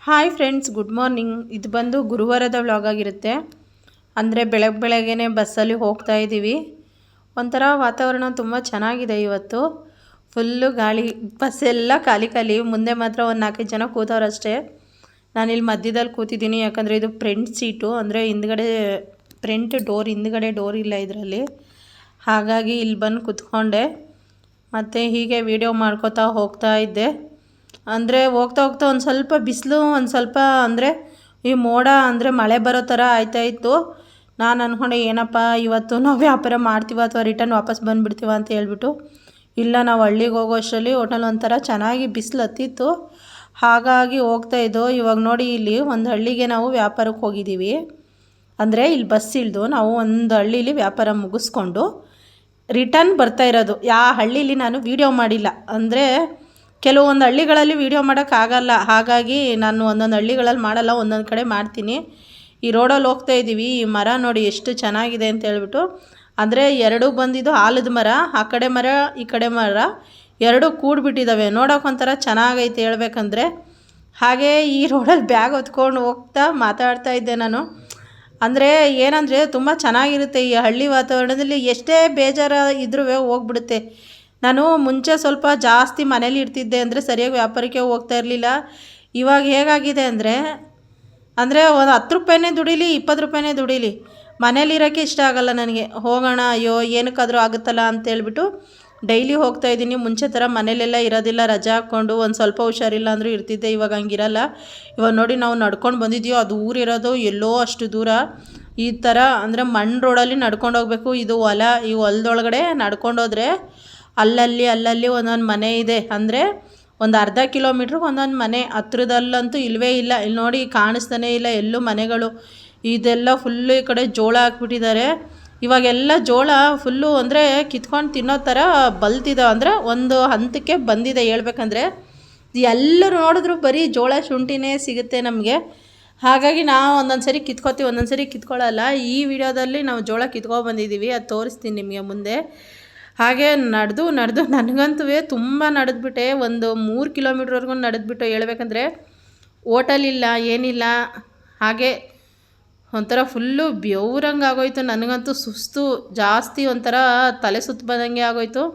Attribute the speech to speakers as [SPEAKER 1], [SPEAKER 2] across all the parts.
[SPEAKER 1] Hi friends, good morning. ಇದು ಬಂದು ಗುರುವಾರದ vlog ಆಗಿರುತ್ತೆ. ಅಂದರೆ ಬೆಳಗ್ಗೆನೇ ಬಸ್ಸಲ್ಲಿ ಹೋಗ್ತಾ ಇದ್ದೀವಿ. ಒಂಥರ ವಾತಾವರಣ ತುಂಬ ಚೆನ್ನಾಗಿದೆ. ಇವತ್ತು ಫುಲ್ಲು ಗಾಳಿ, ಬಸ್ಸೆಲ್ಲ ಖಾಲಿ ಖಾಲಿ. ಮುಂದೆ ಮಾತ್ರ ಒಂದು 4 ಜನ ಕೂತವ್ರಷ್ಟೇ. ನಾನಿಲ್ಲಿ ಮಧ್ಯದಲ್ಲಿ ಕೂತಿದ್ದೀನಿ, ಯಾಕಂದರೆ ಇದು ಫ್ರಂಟ್ ಸೀಟು. ಅಂದರೆ ಹಿಂದ್ಗಡೆ ಫ್ರಂಟ್ ಡೋರ್, ಹಿಂದ್ಗಡೆ ಡೋರ್ ಇಲ್ಲ ಇದರಲ್ಲಿ. ಹಾಗಾಗಿ ಇಲ್ಲಿ ಬಂದು ಕೂತ್ಕೊಂಡೆ. ಮತ್ತು ಹೀಗೆ ವಿಡಿಯೋ ಮಾಡ್ಕೋತಾ ಹೋಗ್ತಾ ಇದ್ದೆ. ಅಂದರೆ ಹೋಗ್ತಾ ಒಂದು ಸ್ವಲ್ಪ ಬಿಸಿಲು, ಒಂದು ಸ್ವಲ್ಪ ಅಂದರೆ ಈ ಮೋಡ ಅಂದರೆ ಮಳೆ ಬರೋ ಥರ ಆಯ್ತಾಯಿತ್ತು. ನಾನು ಅಂದ್ಕೊಂಡೆ ಏನಪ್ಪ ಇವತ್ತು ನಾವು ವ್ಯಾಪಾರ ಮಾಡ್ತೀವ ಅಥವಾ ರಿಟರ್ನ್ ವಾಪಸ್ ಬಂದುಬಿಡ್ತೀವ ಅಂತ ಹೇಳ್ಬಿಟ್ಟು. ಇಲ್ಲ, ನಾವು ಹಳ್ಳಿಗೆ ಹೋಗೋ ಅಷ್ಟರಲ್ಲಿ ಹೋಟೆಲ್ ಒಂಥರ ಚೆನ್ನಾಗಿ ಬಿಸಿಲು ಹತ್ತಿತ್ತು. ಹಾಗಾಗಿ ಹೋಗ್ತಾಯಿದ್ದು. ಇವಾಗ ನೋಡಿ, ಇಲ್ಲಿ ಒಂದು ಹಳ್ಳಿಗೆ ನಾವು ವ್ಯಾಪಾರಕ್ಕೆ ಹೋಗಿದ್ದೀವಿ. ಅಂದರೆ ಇಲ್ಲಿ ಬಸ್ ಇಳಿದು ನಾವು ಒಂದು ಹಳ್ಳೀಲಿ ವ್ಯಾಪಾರ ಮುಗಿಸ್ಕೊಂಡು ರಿಟರ್ನ್ ಬರ್ತಾ ಇರೋದು. ಯಾವ ಹಳ್ಳೀಲಿ ನಾನು ವೀಡಿಯೋ ಮಾಡಿಲ್ಲ. ಅಂದರೆ ಕೆಲವೊಂದು ಹಳ್ಳಿಗಳಲ್ಲಿ ವೀಡಿಯೋ ಮಾಡೋಕ್ಕಾಗಲ್ಲ. ಹಾಗಾಗಿ ನಾನು ಒಂದೊಂದು ಹಳ್ಳಿಗಳಲ್ಲಿ ಮಾಡಲ್ಲ, ಒಂದೊಂದು ಕಡೆ ಮಾಡ್ತೀನಿ. ಈ ರೋಡಲ್ಲಿ ಹೋಗ್ತಾ ಇದ್ದೀವಿ. ಈ ಮರ ನೋಡಿ ಎಷ್ಟು ಚೆನ್ನಾಗಿದೆ ಅಂತ ಹೇಳ್ಬಿಟ್ಟು. ಅಂದರೆ ಎರಡೂ ಬಂದಿದ್ದು ಆಲದ ಮರ, ಆ ಕಡೆ ಮರ ಈ ಕಡೆ ಮರ ಎರಡೂ ಕೂಡಿಬಿಟ್ಟಿದ್ದಾವೆ. ನೋಡೋಕೊಂಥರ ಚೆನ್ನಾಗೈತೆ ಹೇಳ್ಬೇಕಂದ್ರೆ. ಹಾಗೇ ಈ ರೋಡಲ್ಲಿ ಬ್ಯಾಗ್ ಹೊತ್ಕೊಂಡು ಹೋಗ್ತಾ ಮಾತಾಡ್ತಾ ಇದ್ದೆ ನಾನು. ಅಂದರೆ ಏನಂದರೆ ತುಂಬ ಚೆನ್ನಾಗಿರುತ್ತೆ ಈ ಹಳ್ಳಿ ವಾತಾವರಣದಲ್ಲಿ. ಎಷ್ಟೇ ಬೇಜಾರು ಇದ್ರೂ ಹೋಗ್ಬಿಡುತ್ತೆ. ನಾನು ಮುಂಚೆ ಸ್ವಲ್ಪ ಜಾಸ್ತಿ ಮನೇಲಿ ಇರ್ತಿದ್ದೆ, ಅಂದರೆ ಸರಿಯಾಗಿ ವ್ಯಾಪಾರಕ್ಕೆ ಹೋಗ್ತಾ ಇರಲಿಲ್ಲ. ಇವಾಗ ಹೇಗಾಗಿದೆ ಅಂದರೆ ಒಂದು 10 ರೂಪಾಯಿನೇ ದುಡೀಲಿ, 20 ರೂಪಾಯಿನೇ ದುಡೀಲಿ, ಮನೇಲಿರೋಕ್ಕೆ ಇಷ್ಟ ಆಗಲ್ಲ ನನಗೆ. ಹೋಗೋಣ, ಅಯ್ಯೋ ಏನಕ್ಕಾದರೂ ಆಗುತ್ತಲ್ಲ ಅಂತೇಳ್ಬಿಟ್ಟು ಡೈಲಿ ಹೋಗ್ತಾಯಿದ್ದೀನಿ. ಮುಂಚೆ ಥರ ಮನೇಲೆಲ್ಲ ಇರೋದಿಲ್ಲ. ರಜೆ ಹಾಕ್ಕೊಂಡು ಒಂದು ಸ್ವಲ್ಪ ಹುಷಾರಿಲ್ಲ ಅಂದರೂ ಇರ್ತಿದ್ದೆ. ಇವಾಗ ಹಂಗಿರಲ್ಲ. ಇವಾಗ ನೋಡಿ, ನಾವು ನಡ್ಕೊಂಡು ಬಂದಿದ್ದೀವೋ ಅದು ಊರಿರೋದು ಎಲ್ಲೋ ಅಷ್ಟು ದೂರ. ಈ ಥರ ಅಂದರೆ ಮಣ್ಣು ರೋಡಲ್ಲಿ ನಡ್ಕೊಂಡು ಹೋಗಬೇಕು. ಇದು ಹೊಲ, ಈ ಹೊಲದೊಳಗಡೆ ನಡ್ಕೊಂಡೋದ್ರೆ ಅಲ್ಲಲ್ಲಿ ಒಂದೊಂದು ಮನೆ ಇದೆ. ಅಂದರೆ ಒಂದು ಅರ್ಧ ಕಿಲೋಮೀಟ್ರಿಗೆ ಒಂದೊಂದು ಮನೆ. ಹತ್ರದಲ್ಲಂತೂ ಇಲ್ಲವೇ ಇಲ್ಲ. ಇಲ್ಲಿ ನೋಡಿ, ಕಾಣಿಸ್ತಾನೇ ಇಲ್ಲ ಎಲ್ಲೂ ಮನೆಗಳು. ಇದೆಲ್ಲ ಫುಲ್ಲು ಈ ಕಡೆ ಜೋಳ ಹಾಕ್ಬಿಟ್ಟಿದ್ದಾರೆ. ಇವಾಗೆಲ್ಲ ಜೋಳ ಫುಲ್ಲು ಅಂದರೆ ಕಿತ್ಕೊಂಡು ತಿನ್ನೋ ಥರ ಬಲ್ತಿದ್ದಾವೆ. ಅಂದರೆ ಒಂದು ಹಂತಕ್ಕೆ ಬಂದಿದೆ ಹೇಳ್ಬೇಕಂದ್ರೆ. ಎಲ್ಲರೂ ನೋಡಿದ್ರು ಬರೀ ಜೋಳ ಶುಂಠಿನೇ ಸಿಗುತ್ತೆ ನಮಗೆ. ಹಾಗಾಗಿ ನಾವು ಒಂದೊಂದು ಸರಿ ಕಿತ್ಕೋತೀವಿ, ಒಂದೊಂದು ಸರಿ ಕಿತ್ಕೊಳ್ಳಲ್ಲ. ಈ ವಿಡಿಯೋದಲ್ಲಿ ನಾವು ಜೋಳ ಕಿತ್ಕೊಬಂದಿದ್ದೀವಿ, ಅದು ತೋರಿಸ್ತೀನಿ ನಿಮಗೆ ಮುಂದೆ. ಹಾಗೆ ನಡೆದು ನನಗಂತೂ ತುಂಬ ನಡೆದ್ಬಿಟ್ಟೆ. ಒಂದು 3 ಕಿಲೋಮೀಟ್ರ್ವರೆಗೂ ನಡೆದ್ಬಿಟ್ಟು ಹೇಳ್ಬೇಕಂದ್ರೆ. ಹೋಟೆಲ್ ಇಲ್ಲ, ಏನಿಲ್ಲ. ಹಾಗೆ ಒಂಥರ ಫುಲ್ಲು ಬೆವ್ರಂಗೆ ಆಗೋಯ್ತು. ನನಗಂತೂ ಸುಸ್ತು ಜಾಸ್ತಿ, ಒಂಥರ ತಲೆ ಸುತ್ತು ಬಂದಂಗೆ ಆಗೋಯ್ತು.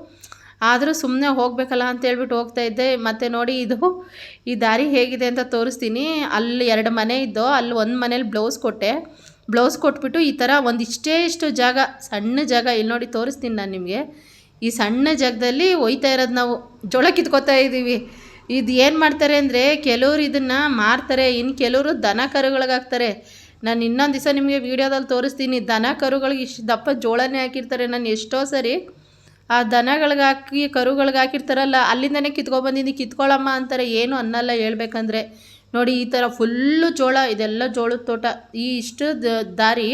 [SPEAKER 1] ಆದರೂ ಸುಮ್ಮನೆ ಹೋಗಬೇಕಲ್ಲ ಅಂತೇಳ್ಬಿಟ್ಟು ಹೋಗ್ತಾಯಿದ್ದೆ. ಮತ್ತು ನೋಡಿ, ಈ ದಾರಿ ಹೇಗಿದೆ ಅಂತ ತೋರಿಸ್ತೀನಿ. ಅಲ್ಲಿ 2 ಮನೆ ಇದ್ದೋ, ಅಲ್ಲಿ ಒಂದು ಮನೇಲಿ ಬ್ಲೌಸ್ ಕೊಟ್ಬಿಟ್ಟು ಈ ಥರ ಇಷ್ಟು ಜಾಗ, ಸಣ್ಣ ಜಾಗ, ಇಲ್ಲಿ ನೋಡಿ ತೋರಿಸ್ತೀನಿ ನಾನು ನಿಮಗೆ. ಈ ಸಣ್ಣ ಜಾಗದಲ್ಲಿ ಒಯ್ತಾ ಇರೋದು ನಾವು ಜೋಳ ಕಿತ್ಕೋತಾ ಇದ್ದೀವಿ. ಇದು ಏನು ಮಾಡ್ತಾರೆ ಅಂದರೆ, ಕೆಲವರು ಇದನ್ನು ಮಾರ್ತಾರೆ, ಇನ್ನು ಕೆಲವರು ದನ ಕರುಗಳಿಗೆ ಹಾಕ್ತಾರೆ. ನಾನು ಇನ್ನೊಂದು ದಿವಸ ನಿಮಗೆ ವೀಡಿಯೋದಲ್ಲಿ ತೋರಿಸ್ತೀನಿ. ದನ ಕರುಗಳಿಗೆ ಇಷ್ಟು ದಪ್ಪ ಜೋಳನೇ ಹಾಕಿರ್ತಾರೆ. ನಾನು ಎಷ್ಟೋ ಸರಿ ಆ ದನಗಳಿಗೆ ಹಾಕಿ ಕರುಗಳಿಗೆ ಹಾಕಿರ್ತಾರಲ್ಲ, ಅಲ್ಲಿಂದನೇ ಕಿತ್ಕೊಬಂದಿದ್ದು, ಕಿತ್ಕೊಳ್ಳಮ್ಮ ಅಂತಾರೆ. ಏನು ಅನ್ನಲ್ಲ ಹೇಳ್ಬೇಕಂದ್ರೆ. ನೋಡಿ, ಈ ಥರ ಫುಲ್ಲು ಜೋಳ, ಇದೆಲ್ಲ ಜೋಳದ ತೋಟ. ಇಷ್ಟು ದಾರಿ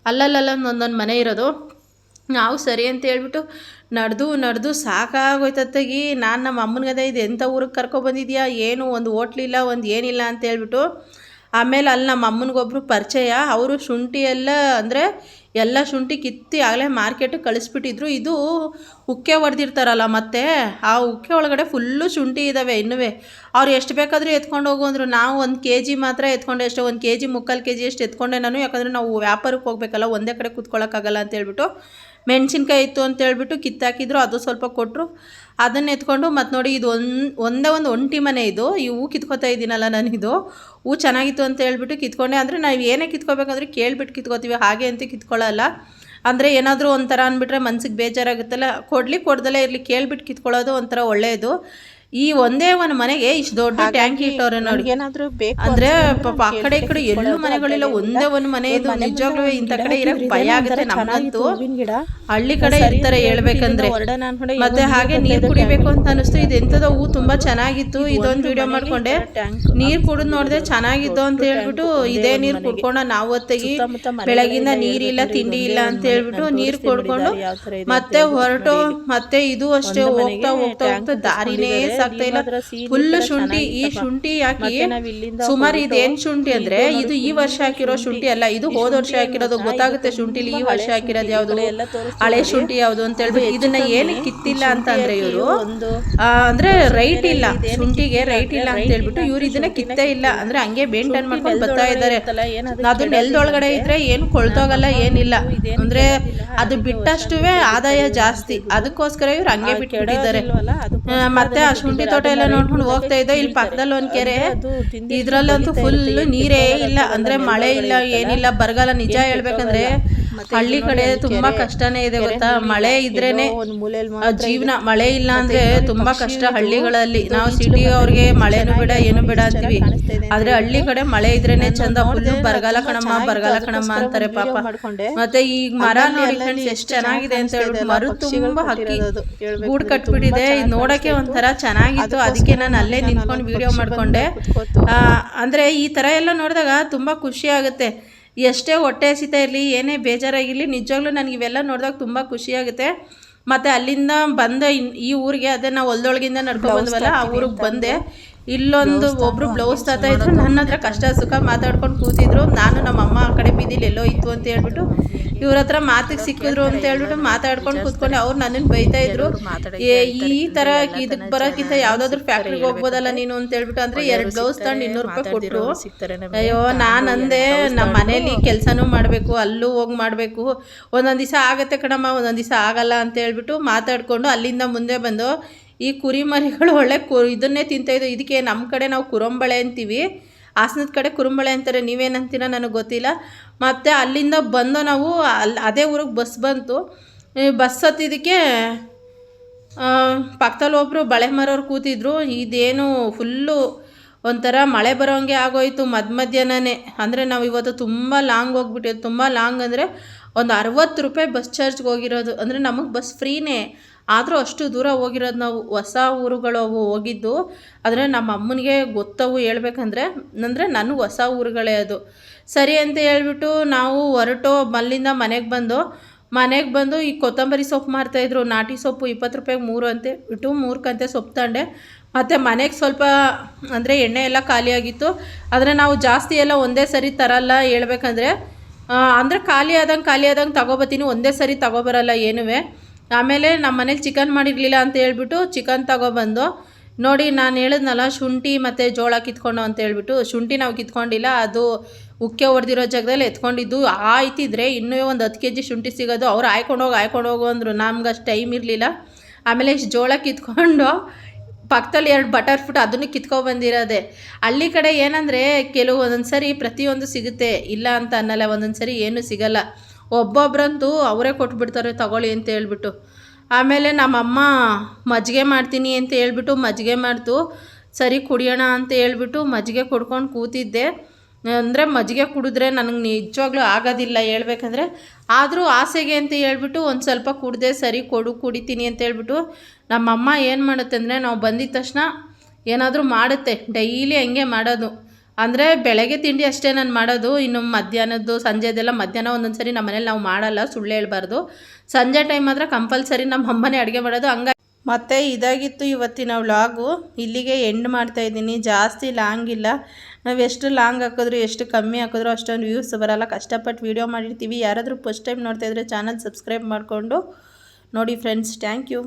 [SPEAKER 1] ಅಲ್ಲಲ್ಲ ಒಂದೊಂದು ಮನೆ ಇರೋದು. ನಾವು ಸರಿ ಅಂತ ಹೇಳ್ಬಿಟ್ಟು ನಡೆದು ಸಾಕಾಗೋಯ್ತತ್ತಾಗಿ. ನಾನು ನಮ್ಮ ಅಮ್ಮನಿಗದೆ, ಇದು ಎಂಥ ಊರಿಗೆ ಕರ್ಕೊಬಂದಿದ್ಯಾ, ಏನು ಒಂದು ಹೋಟ್ಲಿಲ್ಲ, ಒಂದು ಏನಿಲ್ಲ ಅಂತ ಹೇಳ್ಬಿಟ್ಟು. ಆಮೇಲೆ ಅಲ್ಲಿ ನಮ್ಮ ಅಮ್ಮನಿಗೊಬ್ಬರು ಪರಿಚಯ. ಅವರು ಶುಂಠಿ ಎಲ್ಲ ಶುಂಠಿ ಕಿತ್ತಿ ಆಗಲೇ ಮಾರ್ಕೆಟಿಗೆ ಕಳಿಸ್ಬಿಟ್ಟಿದ್ರು. ಇದು ಉಕ್ಕೆ ಹೊಡೆದಿರ್ತಾರಲ್ಲ, ಮತ್ತು ಆ ಉಕ್ಕೆ ಒಳಗಡೆ ಫುಲ್ಲು ಶುಂಠಿ ಇದ್ದಾವೆ ಇನ್ನೂ. ಅವ್ರು ಎಷ್ಟು ಬೇಕಾದರೂ ಎತ್ಕೊಂಡು ಹೋಗು ಅಂದರು. ನಾವು 1 kg ಮಾತ್ರ ಎತ್ಕೊಂಡೆ ಅಷ್ಟೇ. 1 kg, 3/4 kg ಅಷ್ಟು ಎತ್ಕೊಂಡೆ ನಾನು. ಯಾಕಂದರೆ ನಾವು ವ್ಯಾಪಾರಕ್ಕೆ ಹೋಗಬೇಕಲ್ಲ, ಒಂದೇ ಕಡೆ ಕೂತ್ಕೊಳ್ಳೋಕ್ಕಾಗಲ್ಲ ಅಂತೇಳ್ಬಿಟ್ಟು. ಮೆಣಸಿನ್ಕಾಯಿ ಇತ್ತು ಅಂತೇಳ್ಬಿಟ್ಟು ಕಿತ್ತಾಕಿದ್ರು, ಅದು ಸ್ವಲ್ಪ ಕೊಟ್ಟರು. ಅದನ್ನು ಎತ್ಕೊಂಡು ಮತ್ತು ನೋಡಿ, ಇದು ಒಂದೇ ಒಂದು ಒಂಟಿ ಮನೆ. ಇದು ಈ ಹೂ ಕಿತ್ಕೋತಾ ಇದ್ದೀನಲ್ಲ ನಾನಿದು ಹೂ ಚೆನ್ನಾಗಿತ್ತು ಅಂತ ಹೇಳ್ಬಿಟ್ಟು ಕಿತ್ಕೊಂಡೆ. ಅಂದರೆ ನಾವು ಏನೇ ಕಿತ್ಕೋಬೇಕಂದ್ರೆ ಕೇಳ್ಬಿಟ್ಟು ಕಿತ್ಕೋತೀವಿ, ಹಾಗೆ ಅಂತ ಕಿತ್ಕೊಳ್ಳಲ್ಲ. ಅಂದರೆ ಏನಾದರೂ ಒಂಥರ ಅಂದ್ಬಿಟ್ರೆ ಮನ್ಸಿಗೆ ಬೇಜಾರಾಗುತ್ತಲ್ಲ. ಕೊಡ್ದಲ್ಲೇ ಇರಲಿ, ಕೇಳ್ಬಿಟ್ಟು ಕಿತ್ಕೊಳ್ಳೋದು ಒಂಥರ ಒಳ್ಳೆಯದು. ಈ ಒಂದೇ ಒಂದು ಮನೆಗೆ ಇಷ್ಟು ದೊಡ್ಡ ಟ್ಯಾಂಕಿ ಇಟ್ಟವ್ರೆ ನೋಡಿ. ಏನಾದರೂ ಬೇಕು ಅಂದರೆ ಪಾಪ ಆ ಕಡೆ ಈ ಕಡೆ ಎಲ್ಲೂ ಮನೆಗಳಿಲ್ಲ, ಒಂದೇ ಒಂದು ಮನೆ ಇದು. ನಿಜವಾಗ್ಲೂ ಇಂಥ ಕಡೆ ಇರೋಕ್ಕೆ ಭಯ ಆಗುತ್ತೆ ನಮಗಂತೂ. ಹಳ್ಳಿ ಕಡೆ ಇರ್ತಾರೆ ಹೇಳ್ಬೇಕಂದ್ರೆ. ಮತ್ತೆ ಹಾಗೆ ನೀರು ಕುಡಿಬೇಕು ಅಂತ ಅನಿಸ್ತು. ಇದು ಎಂಥದೋ ಹೂ ತುಂಬ ಚೆನ್ನಾಗಿತ್ತು. ಇದೊಂದು ವಿಡಿಯೋ ಮಾಡಿಕೊಂಡೆ. ನೀರು ಕುಡಿದು ನೋಡಿದೆ ಚೆನ್ನಾಗಿದ್ದು ಅಂತ ಹೇಳ್ಬಿಟ್ಟು ಇದೇ ನೀರು ಕುಡ್ಕೊಂಡು ನಾವು ಹೊತ್ತಿಗೆ ಬೆಳಗಿಂದ ನೀರಿಲ್ಲ, ತಿಂಡಿ ಇಲ್ಲ ಅಂತ ಹೇಳ್ಬಿಟ್ಟು ನೀರು ಕುಡ್ಕೊಂಡು ಮತ್ತೆ ಹೊರಟು. ಮತ್ತೆ ಇದು ಅಷ್ಟೇ, ಹೋಗ್ತಾ ದಾರಿನೇ ಆಗ್ತಾ ಇಲ್ಲ. ಫುಲ್ ಶುಂಠಿ. ಈ ಶುಂಠಿ ಹಾಕಿ ಸುಮಾರು ಇದೇನು ಶುಂಠಿ ಅಂದರೆ ಇದು ಈ ವರ್ಷ ಹಾಕಿರೋ ಶುಂಠಿ ಅಲ್ಲ, ಇದು ಹೋದ ವರ್ಷ ಹಾಕಿರೋದು. ಗೊತ್ತಾಗುತ್ತೆ ಶುಂಠಿಲಿ ಈ ವರ್ಷ ಹಾಕಿರೋದು ಯಾವುದು, ಹಳೆ ಶುಂಠಿ ಯಾವುದು ಅಂತ ಹೇಳ್ಬಿಟ್ಟು. ಇದನ್ನ ಏನಕ್ಕೆ ಕಿತ್ತಿಲ್ಲ ಅಂತಂದ್ರೆ ಇವರು ಅಂದ್ರೆ ರೈಟ್ ಇಲ್ಲ, ಶುಂಠಿಗೆ ರೈಟ್ ಇಲ್ಲ ಅಂತ ಹೇಳ್ಬಿಟ್ಟು ಇವ್ರು ಇದನ್ನ ಕಿತ್ತೇ ಇಲ್ಲ. ಅಂದ್ರೆ ಹಂಗೆ ಮೇಂಟೈನ್ ಮಾಡ್ಕೊಂಡು ಬರ್ತಾ ಇದ್ದಾರೆ. ಅದು ನೆಲದೊಳಗಡೆ ಇದ್ರೆ ಏನು ಕೊಳ್ತೋಗಲ್ಲ, ಏನಿಲ್ಲ. ಅಂದ್ರೆ ಅದು ಬಿಟ್ಟಷ್ಟುವೆ ಆದಾಯ ಜಾಸ್ತಿ, ಅದಕ್ಕೋಸ್ಕರ ಇವ್ರು ಹಂಗೆ ಬಿಟ್ಬಿಟ್ಟಿದ್ದಾರೆ. ಮತ್ತೆ ಆ ಶುಂಠಿ ತೋಟ ಎಲ್ಲ ನೋಡ್ಕೊಂಡು ಹೋಗ್ತಾ ಇದ್ದೋ. ಇಲ್ಲಿ ಪಕ್ಕದಲ್ಲಿ ಒಂದು ಕೆರೆ, ಇದ್ರಲ್ಲಂತೂ ಫುಲ್ ನೀರೇ ಇಲ್ಲ. ಅಂದ್ರೆ ಮಳೆ ಇಲ್ಲ, ಏನಿಲ್ಲ, ಬರಗಾಲ. ನಿಜ ಹೇಳ್ಬೇಕಂದ್ರೆ ಹಳ್ಳಿ ಕಡೆ ತುಂಬಾ ಕಷ್ಟನೇ ಇದೆ ಗೊತ್ತಾ. ಮಳೆ ಇದ್ರೇನೆ ಜೀವನ, ಮಳೆ ಇಲ್ಲ ಅಂದ್ರೆ ತುಂಬಾ ಕಷ್ಟ ಹಳ್ಳಿಗಳಲ್ಲಿ. ನಾವು ಸಿಟಿ ಅವ್ರಿಗೆ ಮಳೆನೂ ಬೇಡ ಏನು ಬೇಡ ಅಂತೀವಿ, ಆದ್ರೆ ಹಳ್ಳಿ ಕಡೆ ಮಳೆ ಇದ್ರೇನೆ ಚಂದ. ಫುಲ್ ಬರಗಾಲ ಕಣಮ್ಮ ಬರಗಾಲ ಕಣಮ್ಮ ಅಂತಾರೆ ಪಾಪ. ಮತ್ತೆ ಈಗ ಮರ ನೋಡಿ ಫ್ರೆಂಡ್ಸ್ ಎಷ್ಟು ಚೆನ್ನಾಗಿದೆ ಅಂತ ಹೇಳ್ಬಿಟ್ಟು, ಮರ ತುಂಬಾ ಹಕ್ಕಿ ಗೂಡು ಕಟ್ಬಿಟ್ಟಿದೆ. ನೋಡಕ್ಕೆ ಒಂಥರ ಚೆನ್ನಾಗಿತ್ತು, ಅದಕ್ಕೆ ನಾನು ಅಲ್ಲೇ ನಿಂತ್ಕೊಂಡು ವಿಡಿಯೋ ಮಾಡ್ಕೊಂಡೆ. ಅಂದ್ರೆ ಈ ತರ ಎಲ್ಲ ನೋಡಿದಾಗ ತುಂಬಾ ಖುಷಿ ಆಗುತ್ತೆ. ಎಷ್ಟೇ ಹೊಟ್ಟೆ ಹಸಿತಾ ಇರಲಿ, ಏನೇ ಬೇಜಾರಾಗಿರಲಿ, ನಿಜವಾಗ್ಲೂ ನನಗೆ ಇವೆಲ್ಲ ನೋಡಿದಾಗ ತುಂಬ ಖುಷಿಯಾಗುತ್ತೆ. ಮತ್ತು ಅಲ್ಲಿಂದ ಬಂದ ಈ ಊರಿಗೆ, ಅದೇ ನಾವು ಹೊಲದೊಳಗಿಂದ ನಡ್ಕೊಂಡು ಬಂದ್ವಲ್ಲ, ಆ ಊರಿಗೆ ಬಂದೆ. ಇಲ್ಲೊಂದು ಒಬ್ಬರು ಬ್ಲೌಸ್ ತಾತ ಇದ್ರು, ನನ್ನ ಹತ್ರ ಕಷ್ಟ ಸುಖ ಮಾತಾಡ್ಕೊಂಡು ಕೂತಿದ್ರು. ನಾನು ನಮ್ಮ ಅಮ್ಮ ಆ ಕಡೆ ಬೀದಿಲಿ ಎಲ್ಲೋ ಇತ್ತು ಅಂತ ಹೇಳ್ಬಿಟ್ಟು ಇವ್ರ ಹತ್ರ ಮಾತಿಗೆ ಸಿಕ್ಕಿದ್ರು ಅಂತ ಹೇಳ್ಬಿಟ್ಟು ಮಾತಾಡ್ಕೊಂಡು ಕೂತ್ಕೊಂಡು ಅವ್ರು ನನ್ನನ್ನು ಬೈತಾ ಇದ್ರು. ಈ ಥರ ಇದಕ್ಕೆ ಬರೋಕ್ಕಿಂತ ಯಾವುದಾದ್ರೂ ಫ್ಯಾಕ್ಟ್ರಿಗೆ ಹೋಗ್ಬೋದಲ್ಲ ನೀನು ಅಂತ ಹೇಳ್ಬಿಟ್ಟು. ಅಂದರೆ 2 ಬ್ಲೌಸ್ ತಗೊಂಡು 200 ರೂಪಾಯಿ ಕೊಟ್ಟರು. ಅಯ್ಯೋ ನಾನು ಅಂದೆ, ನಮ್ಮ ಮನೇಲಿ ಕೆಲಸನೂ ಮಾಡಬೇಕು, ಅಲ್ಲೂ ಹೋಗಿ ಮಾಡಬೇಕು, ಒಂದೊಂದು ದಿವಸ ಆಗುತ್ತೆ ಕಣಮ್ಮ, ಒಂದೊಂದು ದಿವಸ ಆಗಲ್ಲ ಅಂತ ಹೇಳ್ಬಿಟ್ಟು ಮಾತಾಡಿಕೊಂಡು ಅಲ್ಲಿಂದ ಮುಂದೆ ಬಂದು ಈ ಕುರಿ ಮರಿಗಳು ಒಳ್ಳೆ ಇದನ್ನೇ ತಿಂತಾಯಿದ್ದು. ಇದಕ್ಕೆ ನಮ್ಮ ಕಡೆ ನಾವು ಕುರಂಬಳೆ ಅಂತೀವಿ, ಹಾಸನದ ಕಡೆ ಕುರುಂಬಳೆ ಅಂತಾರೆ, ನೀವೇನಂತೀರ ನನಗೆ ಗೊತ್ತಿಲ್ಲ. ಮತ್ತು ಅಲ್ಲಿಂದ ಬಂದು ನಾವು ಅದೇ ಊರಿಗೆ ಬಸ್ ಬಂತು. ಬಸ್ ಹತ್ತಿದ್ದಕ್ಕೆ ಪಕ್ಕದಲ್ಲಿ ಒಬ್ಬರು ಬಳೆ ಮರವ್ರು ಕೂತಿದ್ರು. ಇದೇನು ಫುಲ್ಲು ಒಂಥರ ಮಳೆ ಬರೋಂಗೆ ಆಗೋಯ್ತು ಮಧ್ಯಾಹ್ನನೇ. ಅಂದರೆ ನಾವು ಇವತ್ತು ತುಂಬ ಲಾಂಗ್ ಹೋಗ್ಬಿಟ್ಟಿದ್ದು. ತುಂಬ ಲಾಂಗ್ ಅಂದರೆ ಒಂದು 60 ರೂಪಾಯಿ ಬಸ್ ಚಾರ್ಜ್ಗೆ ಹೋಗಿರೋದು. ಅಂದರೆ ನಮಗೆ ಬಸ್ ಫ್ರೀನೇ, ಆದರೂ ಅಷ್ಟು ದೂರ ಹೋಗಿರೋದು ನಾವು. ಹೊಸ ಊರುಗಳು ಅವು ಹೋಗಿದ್ದು. ಆದರೆ ನಮ್ಮ ಅಮ್ಮನಿಗೆ ಗೊತ್ತವು ಹೇಳ್ಬೇಕಂದ್ರೆ, ಅಂದರೆ ನನಗೆ ಹೊಸ ಊರುಗಳೇ ಅದು. ಸರಿ ಅಂತ ಹೇಳ್ಬಿಟ್ಟು ನಾವು ಹೊರಟು ಅಲ್ಲಿಂದ ಮನೆಗೆ ಬಂದು ಈ ಕೊತ್ತಂಬರಿ ಸೊಪ್ಪು ಮಾರ್ತಾಯಿದ್ರು. ನಾಟಿ ಸೊಪ್ಪು 20 ರೂಪಾಯಿಗೆ 3 ಅಂತ ಹೇಳ್ಬಿಟ್ಟು 3 ಕಂತೆ ಸೊಪ್ಪು ತಗೊಂಡೆ. ಮತ್ತು ಮನೆಗೆ ಸ್ವಲ್ಪ ಅಂದರೆ ಎಣ್ಣೆ ಎಲ್ಲ ಖಾಲಿಯಾಗಿತ್ತು. ಆದರೆ ನಾವು ಜಾಸ್ತಿ ಎಲ್ಲ ಒಂದೇ ಸರಿ ತರಲ್ಲ ಹೇಳ್ಬೇಕಂದ್ರೆ. ಅಂದರೆ ಖಾಲಿ ಆದಂಗೆ ತಗೊಬತ್ತೀನಿ, ಒಂದೇ ಸರಿ ತಗೊಬರಲ್ಲ ಏನುವೆ. ಆಮೇಲೆ ನಮ್ಮ ಮನೇಲಿ ಚಿಕನ್ ಮಾಡಿರಲಿಲ್ಲ ಅಂತ ಹೇಳ್ಬಿಟ್ಟು ಚಿಕನ್ ತಗೊಬಂದು ನೋಡಿ. ನಾನು ಹೇಳಿದ್ನಲ್ಲ ಶುಂಠಿ ಮತ್ತು ಜೋಳ ಕಿತ್ಕೊಂಡು ಅಂತ ಹೇಳ್ಬಿಟ್ಟು, ಶುಂಠಿ ನಾವು ಕಿತ್ಕೊಂಡಿಲ್ಲ, ಅದು ಉಕ್ಕೆ ಹೊಡೆದಿರೋ ಜಾಗದಲ್ಲಿ ಎತ್ಕೊಂಡಿದ್ದು. ಆಯ್ತಿದ್ರೆ ಇನ್ನೂ ಒಂದು 10 kg ಶುಂಠಿ ಸಿಗೋದು. ಅವ್ರು ಆಯ್ಕೊಂಡು ಹೋಗು ಅಂದರು, ನಮ್ಗೆ ಅಷ್ಟು ಟೈಮ್ ಇರಲಿಲ್ಲ. ಆಮೇಲೆ ಇಷ್ಟು ಜೋಳ ಕಿತ್ಕೊಂಡು ಪಕ್ಕದಲ್ಲಿ 2 ಬಟರ್ ಫ್ರೂಟ್ ಅದನ್ನು ಕಿತ್ಕೊಬಂದಿರೋದೆ. ಹಳ್ಳಿ ಕಡೆ ಏನಂದರೆ ಒಂದೊಂದು ಸರಿ ಪ್ರತಿಯೊಂದು ಸಿಗುತ್ತೆ, ಇಲ್ಲ ಅಂತ ಅನ್ನಲ್ಲ, ಒಂದೊಂದು ಸರಿ ಏನೂ ಸಿಗಲ್ಲ. ಒಬ್ಬೊಬ್ರಂತೂ ಅವರೇ ಕೊಟ್ಬಿಡ್ತಾರೆ ತಗೊಳ್ಳಿ ಅಂತ ಹೇಳ್ಬಿಟ್ಟು. ಆಮೇಲೆ ನಮ್ಮಮ್ಮ ಮಜ್ಜಿಗೆ ಮಾಡ್ತೀನಿ ಅಂತ ಹೇಳ್ಬಿಟ್ಟು ಮಜ್ಜಿಗೆ ಮಾಡ್ತು. ಸರಿ ಕುಡಿಯೋಣ ಅಂತ ಹೇಳ್ಬಿಟ್ಟು ಮಜ್ಜಿಗೆ ಕುಡ್ಕೊಂಡು ಕೂತಿದ್ದೆ. ಅಂದರೆ ಮಜ್ಜಿಗೆ ಕುಡಿದ್ರೆ ನನಗೆ ನಿಜವಾಗ್ಲೂ ಆಗೋದಿಲ್ಲ ಹೇಳ್ಬೇಕಂದ್ರೆ, ಆದರೂ ಆಸೆಗೆ ಅಂತ ಹೇಳ್ಬಿಟ್ಟು ಒಂದು ಸ್ವಲ್ಪ ಕುಡಿದೆ. ಸರಿ ಕುಡಿತೀನಿ ಅಂತ ಹೇಳ್ಬಿಟ್ಟು ನಮ್ಮಮ್ಮ ಏನು ಮಾಡುತ್ತೆ ಅಂದರೆ, ನಾವು ಬಂದಿದ್ದ ತಕ್ಷಣ ಏನಾದರೂ ಮಾಡುತ್ತೆ. ಡೈಲಿ ಹಂಗೆ ಮಾಡೋದು. ಅಂದರೆ ಬೆಳಗ್ಗೆ ತಿಂಡಿ ಅಷ್ಟೇ ನಾನು ಮಾಡೋದು. ಇನ್ನು ಮಧ್ಯಾಹ್ನದ್ದು ಸಂಜೆದೆಲ್ಲ ಮಧ್ಯಾಹ್ನ ಒಂದೊಂದು ಸರಿ ನಮ್ಮ ಮನೇಲಿ ನಾವು ಮಾಡಲ್ಲ, ಸುಳ್ಳು ಹೇಳ್ಬಾರ್ದು. ಸಂಜೆ ಟೈಮ್ ಮಾತ್ರ ಕಂಪಲ್ಸರಿ ನಮ್ಮ ಅಮ್ಮನೇ ಅಡುಗೆ ಮಾಡೋದು. ಹಂಗಾಗಿ ಮತ್ತು ಇದಾಗಿತ್ತು ಇವತ್ತಿನ ವ್ಲಾಗು. ಇಲ್ಲಿಗೆ ಎಂಡ್ ಮಾಡ್ತಾಯಿದ್ದೀನಿ. ಜಾಸ್ತಿ ಲಾಂಗ್ ಇಲ್ಲ. ನಾವು ಎಷ್ಟು ಲಾಂಗ್ ಹಾಕಿದ್ರು ಎಷ್ಟು ಕಮ್ಮಿ ಹಾಕಿದ್ರು ಅಷ್ಟೊಂದು ವ್ಯೂಸ್ ಬರೋಲ್ಲ. ಕಷ್ಟಪಟ್ಟು ವೀಡಿಯೋ ಮಾಡಿರ್ತೀವಿ. ಯಾರಾದರೂ ಫಸ್ಟ್ ಟೈಮ್ ನೋಡ್ತಾಯಿದ್ರೆ ಚಾನಲ್ ಸಬ್ಸ್ಕ್ರೈಬ್ ಮಾಡಿಕೊಂಡು ನೋಡಿ ಫ್ರೆಂಡ್ಸ್. Thank you.